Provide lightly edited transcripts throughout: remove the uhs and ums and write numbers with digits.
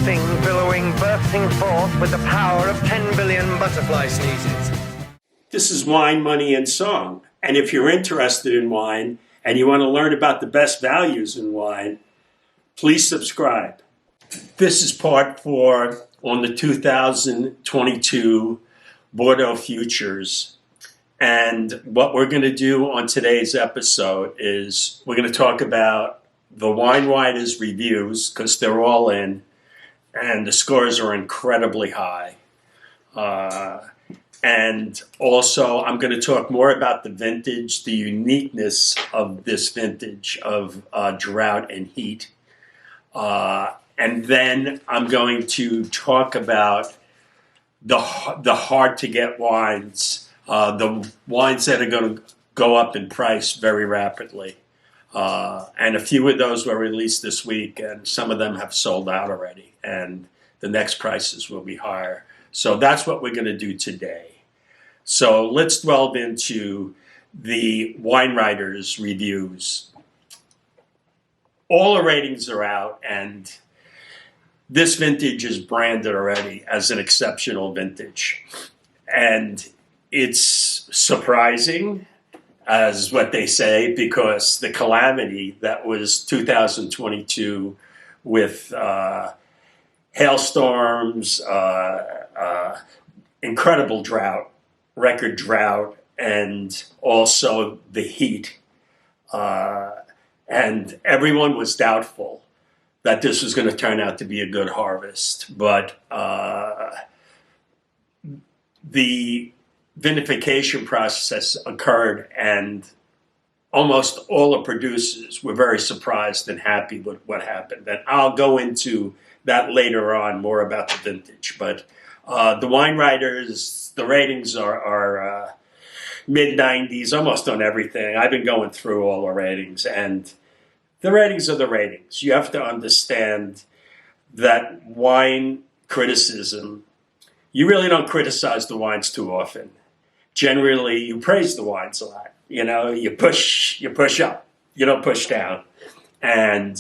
thing billowing, bursting forth with the power of 10 billion butterfly sneezes. This is Wine, Money, and Song. And if you're interested in wine and you want to learn about the best values in wine, please subscribe. This is part 4 on the 2022 Bordeaux futures. And what we're going to do on today's episode is we're going to talk about the wine writers' reviews, because they're all in, and the scores are incredibly high. And also, I'm going to talk more about the vintage, the uniqueness of this vintage of drought and heat. And then I'm going to talk about the hard-to-get wines, the wines that are going to go up in price very rapidly. And a few of those were released this week, and some of them have sold out already, and the next prices will be higher. So that's what we're going to do today. So let's delve into the wine writers' reviews. All the ratings are out, and this vintage is branded already as an exceptional vintage. And it's surprising, as what they say, because the calamity that was 2022 with hailstorms, incredible drought, record drought, and also the heat. And everyone was doubtful that this was going to turn out to be a good harvest. But the vinification process occurred, and almost all the producers were very surprised and happy with what happened. And I'll go into that later on, more about the vintage. But the wine writers, the ratings are mid-90s, almost on everything. I've been going through all the ratings, and the ratings are the ratings. You have to understand that wine criticism, you really don't criticize the wines too often. Generally, you praise the wines a lot. You know, you push up, you don't push down. And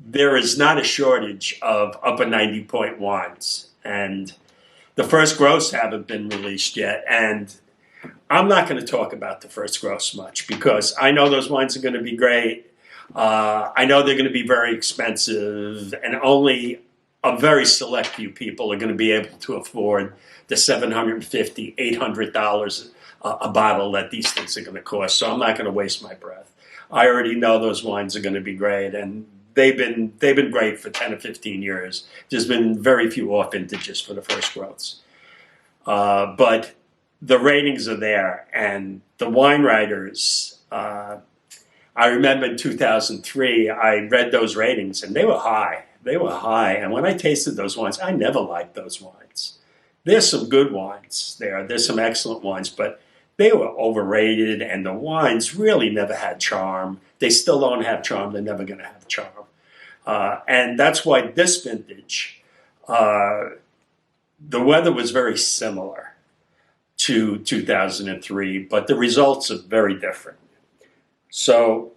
there is not a shortage of upper 90-point wines. And the first gross haven't been released yet. And I'm not going to talk about the first gross much, because I know those wines are going to be great. I know they're going to be very expensive, and only a very select few people are going to be able to afford the $750, $800 a bottle that these things are going to cost. So I'm not going to waste my breath. I already know those wines are going to be great, and they've been great for 10 or 15 years. There's been very few off vintages for the first growths. But the ratings are there, and the wine writers, I remember in 2003, I read those ratings, and they were high. They were high, and when I tasted those wines, I never liked those wines. There's some good wines there. There's some excellent wines, but they were overrated, and the wines really never had charm. They still don't have charm. They're never going to have charm. And that's why this vintage, the weather was very similar to 2003, but the results are very different. So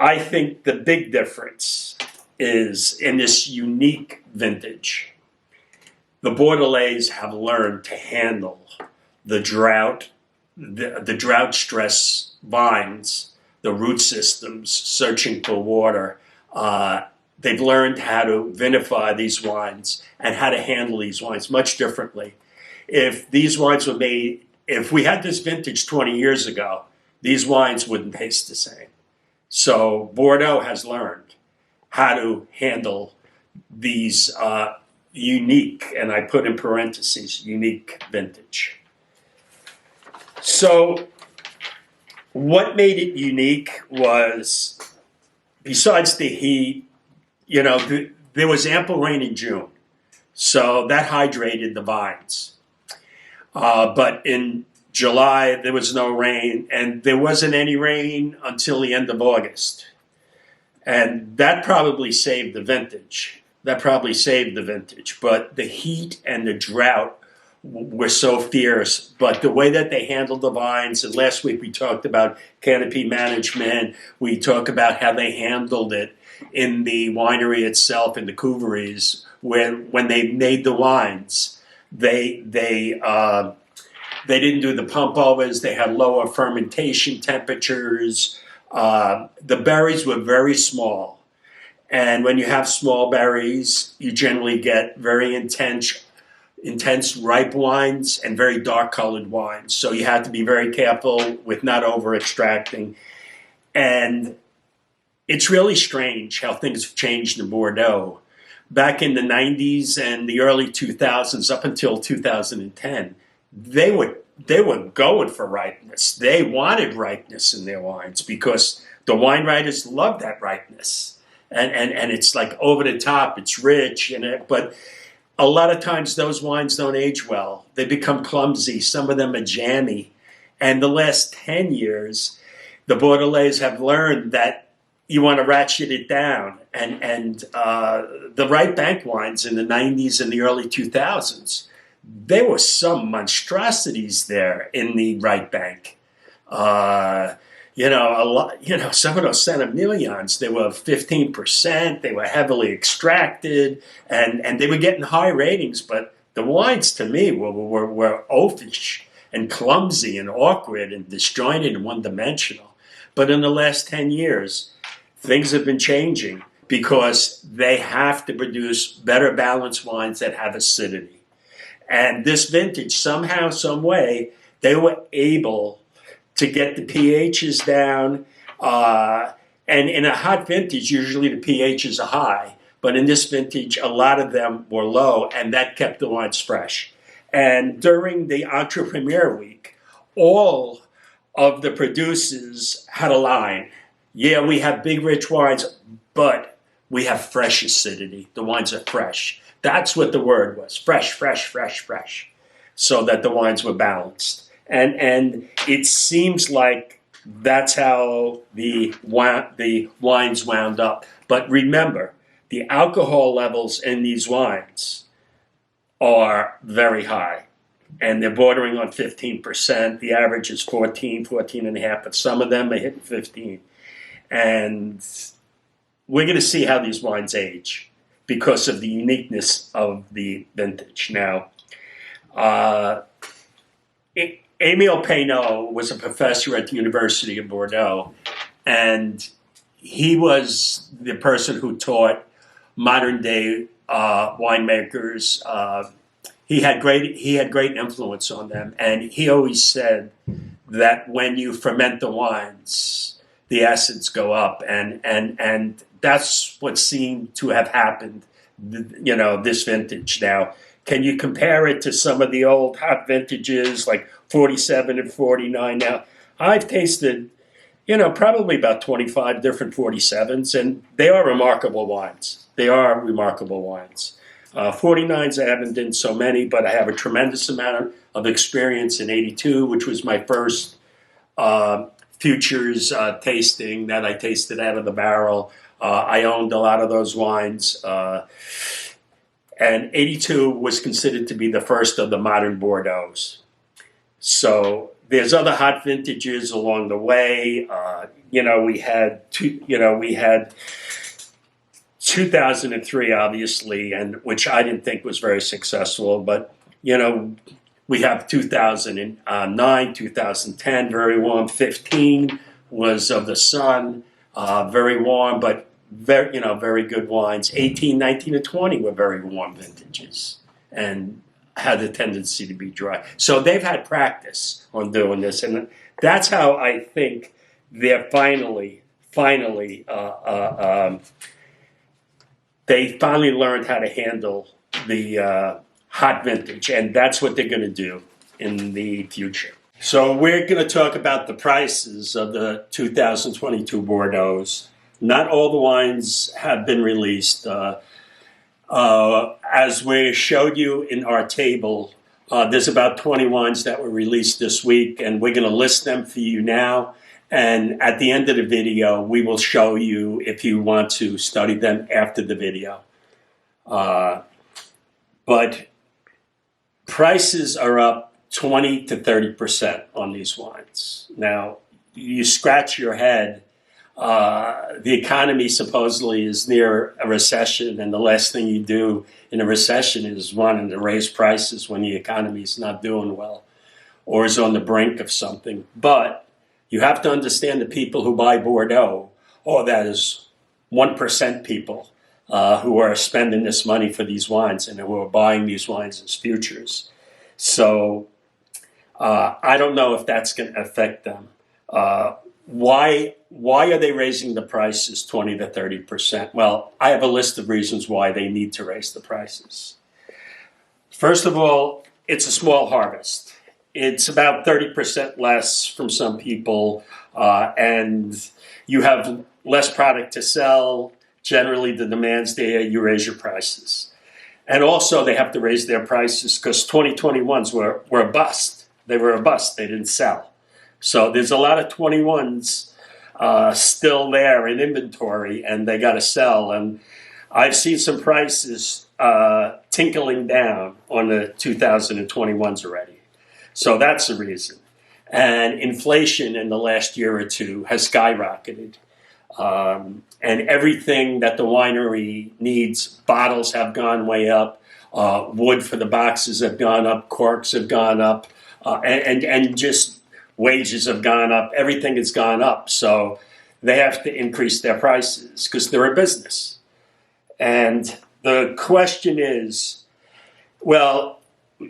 I think the big difference is in this unique vintage. The Bordelais have learned to handle the drought, the drought stress vines, the root systems searching for water. They've learned how to vinify these wines and how to handle these wines much differently. If these wines were made, if we had this vintage 20 years ago, these wines wouldn't taste the same. So Bordeaux has learned how to handle these unique, and I put in parentheses, unique vintage. So what made it unique was, besides the heat, you know, there was ample rain in June. So that hydrated the vines. But in July, there was no rain, and there wasn't any rain until the end of August. And that probably saved the vintage. But the heat and the drought were so fierce, but the way that they handled the vines, and last week we talked about Canopy Management, we talked about how they handled it in the winery itself, in the couveries, when they made the wines, they didn't do the pump overs, they had lower fermentation temperatures, the berries were very small, and when you have small berries, you generally get very intense ripe wines and very dark colored wines. So you have to be very careful with not over extracting. And it's really strange how things have changed in Bordeaux. Back in the 90s and the early 2000s, up until 2010, they were going for ripeness. They wanted ripeness in their wines because the wine writers loved that ripeness. And it's like over the top, it's rich, but a lot of times those wines don't age well. They become clumsy. Some of them are jammy. And the last 10 years, the Bordelais have learned that you want to ratchet it down. And the right bank wines in the 90s and the early 2000s, there were some monstrosities there in the right bank. Some of those centimillions, they were 15%, they were heavily extracted, and they were getting high ratings, but the wines to me were oafish and clumsy and awkward and disjointed and one-dimensional. But in the last 10 years, things have been changing because they have to produce better balanced wines that have acidity. And this vintage, somehow, some way, they were able to get the pHs down. And in a hot vintage, usually the pHs are high. But in this vintage, a lot of them were low, and that kept the wines fresh. And during the Entre Premiere Week, all of the producers had a line. Yeah, we have big, rich wines, but we have fresh acidity. The wines are fresh. That's what the word was, fresh, fresh, fresh, fresh, so that the wines were balanced. And it seems like that's how the wines wound up. But remember, the alcohol levels in these wines are very high. And they're bordering on 15%. The average is 14 and a half, but some of them are hitting 15. And we're going to see how these wines age because of the uniqueness of the vintage. Now, Émile Peynaud was a professor at the University of Bordeaux, and he was the person who taught modern-day winemakers. He had great influence on them, and he always said that when you ferment the wines, the acids go up, and that's what seemed to have happened. This vintage now. Can you compare it to some of the old hot vintages like 47 and 49 now? I've tasted, probably about 25 different 47s, and they are remarkable wines. 49s, I haven't done so many, but I have a tremendous amount of experience in 82, which was my first futures tasting that I tasted out of the barrel. I owned a lot of those wines. And 82 was considered to be the first of the modern Bordeaux's. So there's other hot vintages along the way. We had 2003, obviously, and which I didn't think was very successful. But we have 2009, 2010, very warm. 15 was of the sun, very warm, but very good wines. 18, 19, and 20 were very warm vintages and had the tendency to be dry. So they've had practice on doing this, and that's how I think they're finally learned how to handle the hot vintage, and that's what they're going to do in the future. So we're going to talk about the prices of the 2022 Bordeaux's. Not all the wines have been released. As we showed you in our table, there's about 20 wines that were released this week, and we're going to list them for you now. And at the end of the video, we will show you if you want to study them after the video. But prices are up 20 to 30% on these wines. Now, you scratch your head. The economy supposedly is near a recession, and the last thing you do in a recession is wanting to raise prices when the economy is not doing well or is on the brink of something. But you have to understand the people who buy Bordeaux, that is 1% people who are spending this money for these wines and who are buying these wines as futures. So I don't know if that's going to affect them. Why are they raising the prices 20 to 30%? Well, I have a list of reasons why they need to raise the prices. First of all, it's a small harvest. It's about 30% less from some people, and you have less product to sell. Generally, the demand's there, you raise your prices. And also, they have to raise their prices because 2021s were a bust. They were a bust. They didn't sell. So there's a lot of 21s still there in inventory, and they got to sell. And I've seen some prices tinkling down on the 2021s already. So that's the reason. And inflation in the last year or two has skyrocketed. And everything that the winery needs, bottles have gone way up, wood for the boxes have gone up, corks have gone up, and just wages have gone up. Everything has gone up. So they have to increase their prices because they're a business. And the question is, well,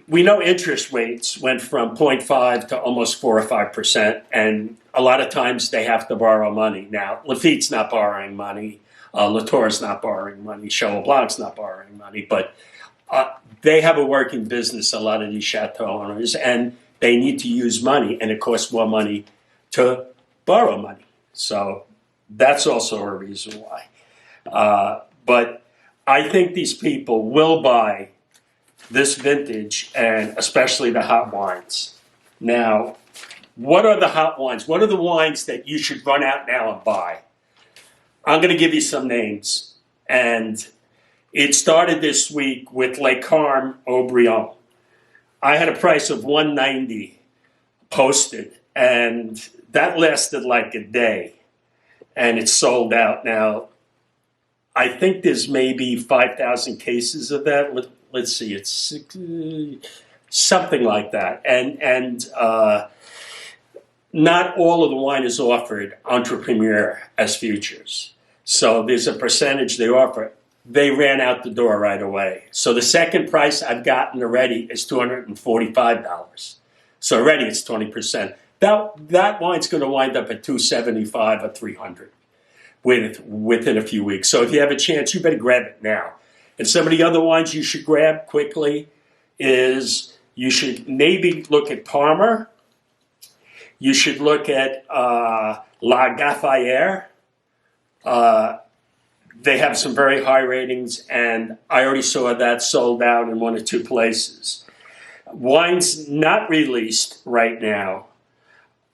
we know interest rates went from 0.5 to almost 4 or 5%, and a lot of times they have to borrow money. Now, Laffitte's not borrowing money, Latour's not borrowing money, Cheval Blanc's not borrowing money, but they have a working business, a lot of these chateau owners, and they need to use money, and it costs more money to borrow money. So that's also a reason why. But I think these people will buy this vintage, and especially the hot wines. Now, what are the hot wines? What are the wines that you should run out now and buy? I'm going to give you some names. And it started this week with Les Carmes Haut-Brion. I had a price of $190 posted, and that lasted like a day, and it's sold out now. I think there's maybe 5,000 cases of that. Let's see, it's something like that. And not all of the wine is offered entrepreneur as futures. So there's a percentage they offer. They ran out the door right away. So the second price I've gotten already is $245. So already it's 20%. That wine's going to wind up at $275 or $300 within a few weeks. So if you have a chance, you better grab it now. And some of the other wines you should grab quickly is you should maybe look at Parma. You should look at La Gaffayère. They have some very high ratings, and I already saw that sold out in 1 or 2 places. Wines not released right now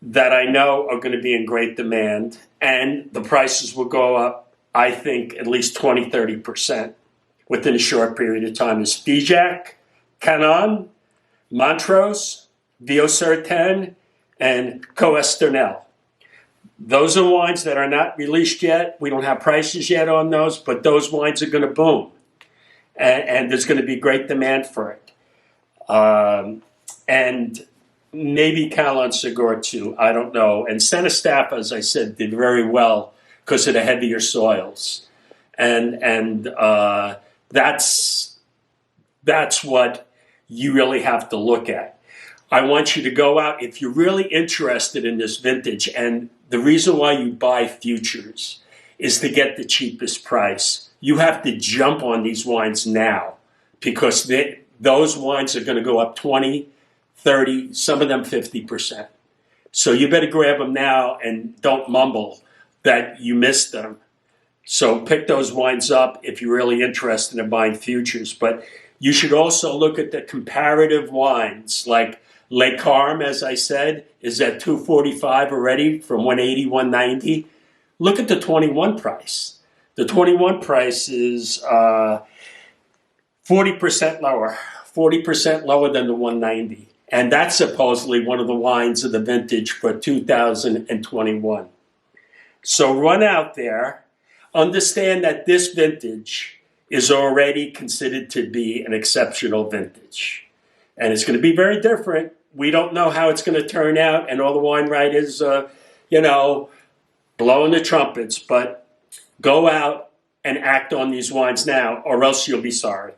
that I know are going to be in great demand, and the prices will go up, I think, at least 20, 30%. Within a short period of time is Figeac, Canon, Montrose, Vieux-Certain, and Coesternel. Those are wines that are not released yet. We don't have prices yet on those, but those wines are going to boom. And there's going to be great demand for it. And maybe Calon Segur too, I don't know. And Senestaff, as I said, did very well because of the heavier soils. And that's what you really have to look at. I want you to go out, if you're really interested in this vintage, and the reason why you buy futures is to get the cheapest price. You have to jump on these wines now because those wines are going to go up 20, 30, some of them 50%. So you better grab them now and don't mumble that you missed them. So pick those wines up if you're really interested in buying futures. But you should also look at the comparative wines. Like Les Carmes, as I said, is at $245 already from $180, $190. Look at the 21 price. The 21 price is 40% lower, 40% lower than the 190. And that's supposedly one of the wines of the vintage for 2021. So run out there, understand that this vintage is already considered to be an exceptional vintage. And it's going to be very different. We don't know how it's going to turn out, and all the wine writers, blowing the trumpets, but go out and act on these wines now, or else you'll be sorry.